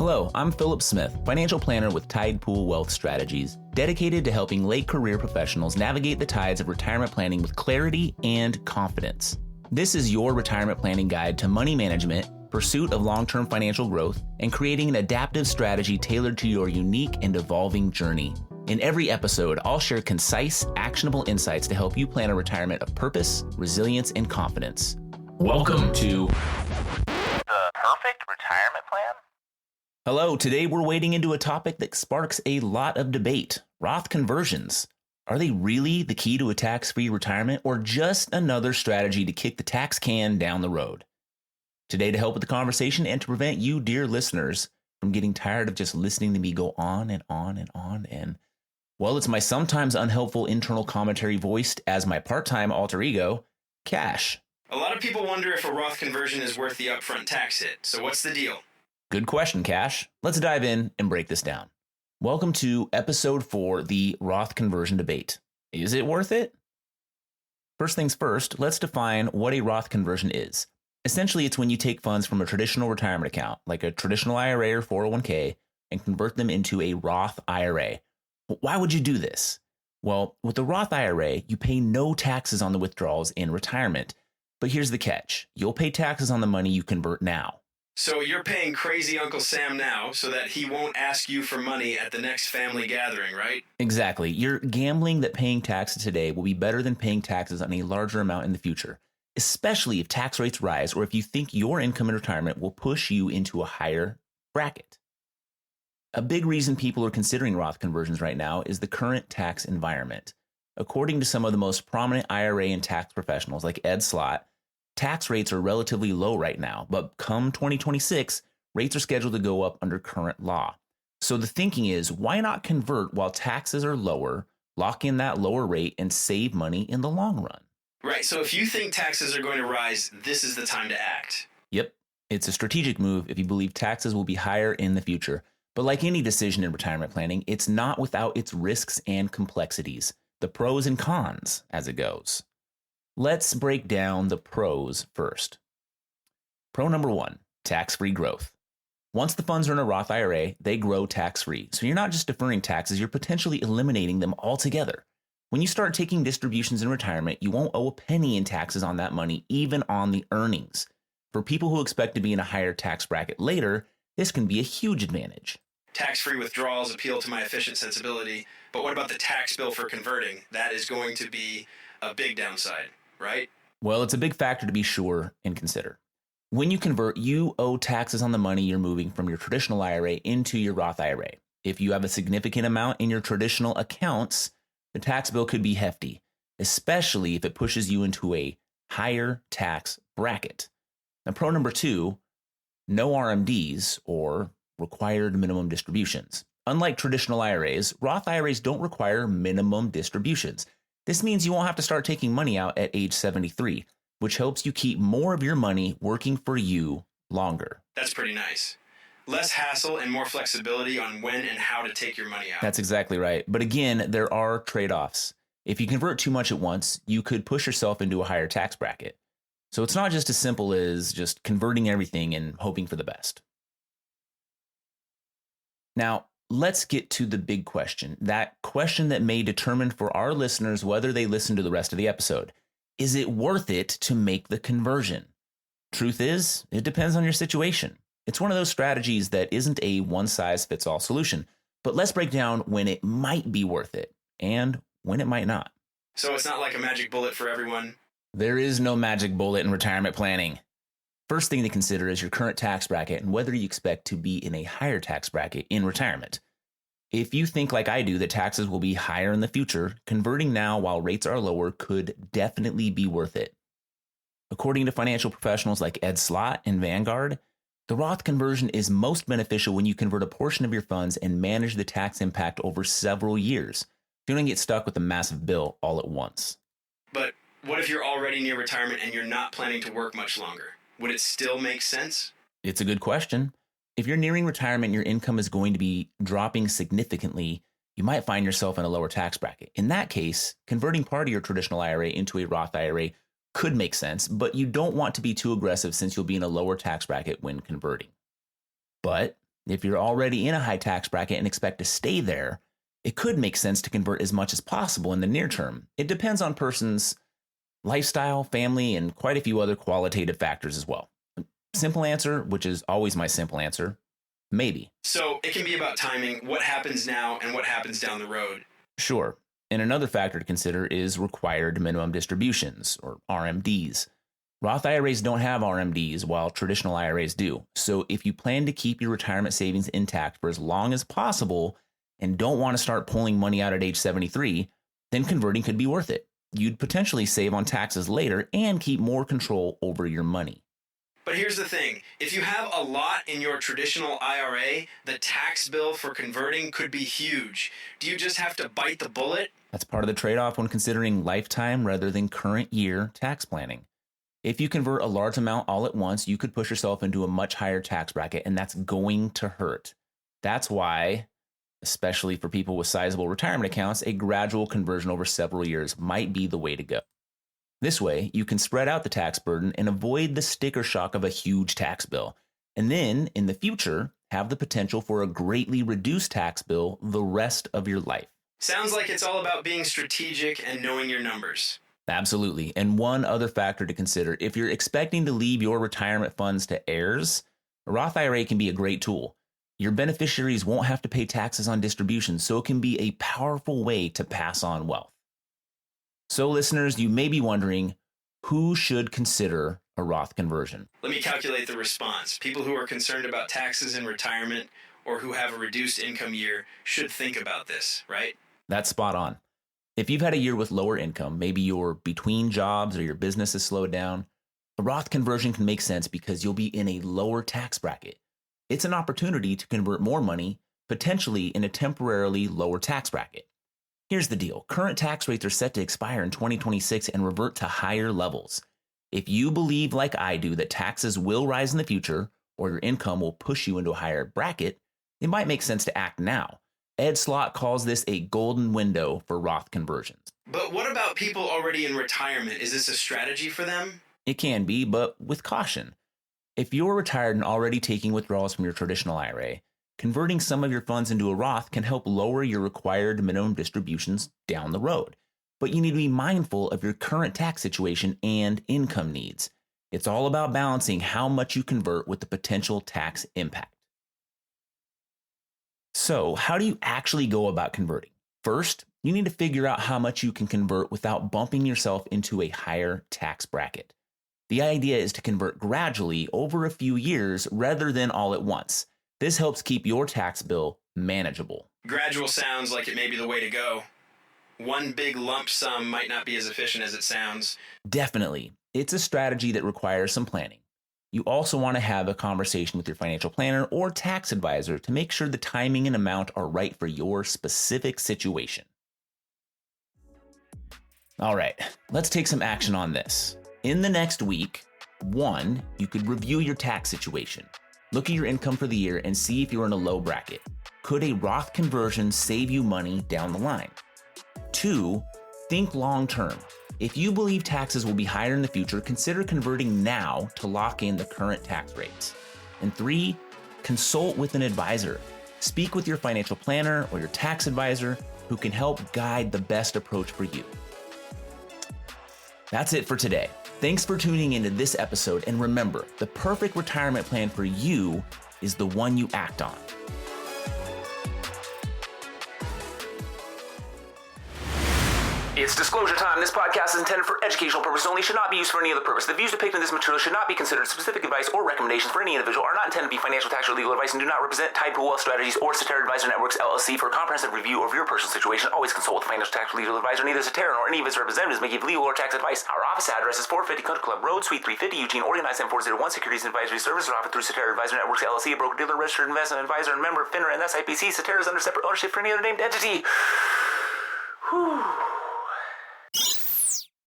Hello, I'm Philip Smith, financial planner with Tide Pool Wealth Strategies, dedicated to helping late career professionals navigate the tides of retirement planning with clarity and confidence. This is your retirement planning guide to money management, pursuit of long-term financial growth, and creating an adaptive strategy tailored to your unique and evolving journey. In every episode, I'll share concise, actionable insights to help you plan a retirement of purpose, resilience, and confidence. Welcome to The Perfect Retirement Plan? Hello, today we're wading into a topic that sparks a lot of debate. Roth conversions. Are they really the key to a tax-free retirement or just another strategy to kick the tax can down the road? Today, to help with the conversation and to prevent you, dear listeners, from getting tired of just listening to me go on and on and on and, well, it's my sometimes unhelpful internal commentary voiced as my part-time alter ego, Cash. A lot of people wonder if a Roth conversion is worth the upfront tax hit. So what's the deal? Good question, Cash. Let's dive in and break this down. Welcome to episode 4, the Roth Conversion Debate. Is it worth it? First things first, let's define what a Roth conversion is. Essentially, it's when you take funds from a traditional retirement account, like a traditional IRA or 401k, and convert them into a Roth IRA. Why would you do this? Well, with the Roth IRA, you pay no taxes on the withdrawals in retirement. But here's the catch. You'll pay taxes on the money you convert now. So you're paying crazy Uncle Sam now so that he won't ask you for money at the next family gathering, right? Exactly. You're gambling that paying taxes today will be better than paying taxes on a larger amount in the future, especially if tax rates rise or if you think your income in retirement will push you into a higher bracket. A big reason people are considering Roth conversions right now is the current tax environment. According to some of the most prominent IRA and tax professionals like Ed Slott, tax rates are relatively low right now, but come 2026, rates are scheduled to go up under current law. So the thinking is, why not convert while taxes are lower, lock in that lower rate, and save money in the long run? Right, so if you think taxes are going to rise, this is the time to act. Yep, it's a strategic move if you believe taxes will be higher in the future. But like any decision in retirement planning, it's not without its risks and complexities, the pros and cons as it goes. Let's break down the pros first. Pro number 1, tax-free growth. Once the funds are in a Roth IRA, they grow tax-free. So you're not just deferring taxes, you're potentially eliminating them altogether. When you start taking distributions in retirement, you won't owe a penny in taxes on that money, even on the earnings. For people who expect to be in a higher tax bracket later, this can be a huge advantage. Tax-free withdrawals appeal to my efficient sensibility, but what about the tax bill for converting? That is going to be a big downside, right? Well, it's a big factor to be sure and consider. When you convert, you owe taxes on the money you're moving from your traditional IRA into your Roth IRA. If you have a significant amount in your traditional accounts, the tax bill could be hefty, especially if it pushes you into a higher tax bracket. Now, pro number 2, no RMDs or required minimum distributions. Unlike traditional IRAs, Roth IRAs don't require minimum distributions. This means you won't have to start taking money out at age 73, which helps you keep more of your money working for you longer. That's pretty nice. Less hassle and more flexibility on when and how to take your money out. That's exactly right. But again, there are trade-offs. If you convert too much at once, you could push yourself into a higher tax bracket. So it's not just as simple as just converting everything and hoping for the best. Now, let's get to the big question, that question that may determine for our listeners whether they listen to the rest of the episode. Is it worth it to make the conversion? Truth is, it depends on your situation. It's one of those strategies that isn't a one-size-fits-all solution, but let's break down when it might be worth it and when it might not. So it's not like a magic bullet for everyone? There is no magic bullet in retirement planning. First thing to consider is your current tax bracket and whether you expect to be in a higher tax bracket in retirement. If you think like I do that taxes will be higher in the future, converting now while rates are lower could definitely be worth it. According to financial professionals like Ed Slott and Vanguard, the Roth conversion is most beneficial when you convert a portion of your funds and manage the tax impact over several years. You don't get stuck with a massive bill all at once. But what if you're already near retirement and you're not planning to work much longer? Would it still make sense? It's a good question. If you're nearing retirement and your income is going to be dropping significantly, you might find yourself in a lower tax bracket. In that case, converting part of your traditional IRA into a Roth IRA could make sense, but you don't want to be too aggressive since you'll be in a lower tax bracket when converting. But If you're already in a high tax bracket and expect to stay there, it could make sense to convert as much as possible in the near term. It depends on person's lifestyle, family, and quite a few other qualitative factors as well. Simple answer, which is always my simple answer, maybe. So it can be about timing, what happens now and what happens down the road. Sure. And another factor to consider is required minimum distributions, or RMDs. Roth IRAs don't have RMDs, while traditional IRAs do. So if you plan to keep your retirement savings intact for as long as possible and don't want to start pulling money out at age 73, then converting could be worth it. You'd potentially save on taxes later and keep more control over your money. But here's the thing. If you have a lot in your traditional IRA, the tax bill for converting could be huge. Do you just have to bite the bullet? That's part of the trade-off when considering lifetime rather than current year tax planning. If you convert a large amount all at once, you could push yourself into a much higher tax bracket, and that's going to hurt. That's why, especially for people with sizable retirement accounts, a gradual conversion over several years might be the way to go. This way, you can spread out the tax burden and avoid the sticker shock of a huge tax bill. And then, in the future, have the potential for a greatly reduced tax bill the rest of your life. Sounds like it's all about being strategic and knowing your numbers. Absolutely. And one other factor to consider, if you're expecting to leave your retirement funds to heirs, a Roth IRA can be a great tool. Your beneficiaries won't have to pay taxes on distributions, so it can be a powerful way to pass on wealth. So listeners, you may be wondering, who should consider a Roth conversion? Let me calculate the response. People who are concerned about taxes in retirement or who have a reduced income year should think about this, right? That's spot on. If you've had a year with lower income, maybe you're between jobs or your business has slowed down, a Roth conversion can make sense because you'll be in a lower tax bracket. It's an opportunity to convert more money, potentially in a temporarily lower tax bracket. Here's the deal. Current tax rates are set to expire in 2026 and revert to higher levels. If you believe, like I do, that taxes will rise in the future or your income will push you into a higher bracket, it might make sense to act now. Ed Slott calls this a golden window for Roth conversions. But what about people already in retirement? Is this a strategy for them? It can be, but with caution. If you're retired and already taking withdrawals from your traditional IRA, converting some of your funds into a Roth can help lower your required minimum distributions down the road. But you need to be mindful of your current tax situation and income needs. It's all about balancing how much you convert with the potential tax impact. So, how do you actually go about converting? First, you need to figure out how much you can convert without bumping yourself into a higher tax bracket. The idea is to convert gradually over a few years rather than all at once. This helps keep your tax bill manageable. Gradual sounds like it may be the way to go. One big lump sum might not be as efficient as it sounds. Definitely. It's a strategy that requires some planning. You also want to have a conversation with your financial planner or tax advisor to make sure the timing and amount are right for your specific situation. All right, let's take some action on this. In the next week, 1, you could review your tax situation. Look at your income for the year and see if you're in a low bracket. Could a Roth conversion save you money down the line? 2, think long term. If you believe taxes will be higher in the future, consider converting now to lock in the current tax rates. And 3, consult with an advisor. Speak with your financial planner or your tax advisor who can help guide the best approach for you. That's it for today. Thanks for tuning into this episode, and remember, the perfect retirement plan for you is the one you act on. It's disclosure time. This podcast is intended for educational purposes only, should not be used for any other purpose. The views depicted in this material should not be considered specific advice or recommendations for any individual, are not intended to be financial, tax, or legal advice, and do not represent Tide Pool Wealth Strategies or Cetera Advisor Networks, LLC. For a comprehensive review of your personal situation, always consult with a financial, tax, or legal advisor. Neither Cetera nor any of its representatives may give legal or tax advice. Our office address is 450 Country Club Road, Suite 350, Eugene, Oregon 97401. Securities and advisory services are offered through Cetera Advisor Networks, LLC, a broker-dealer, registered investment advisor, and member of FINRA and SIPC. Cetera is under separate ownership for any other named entity. Whew.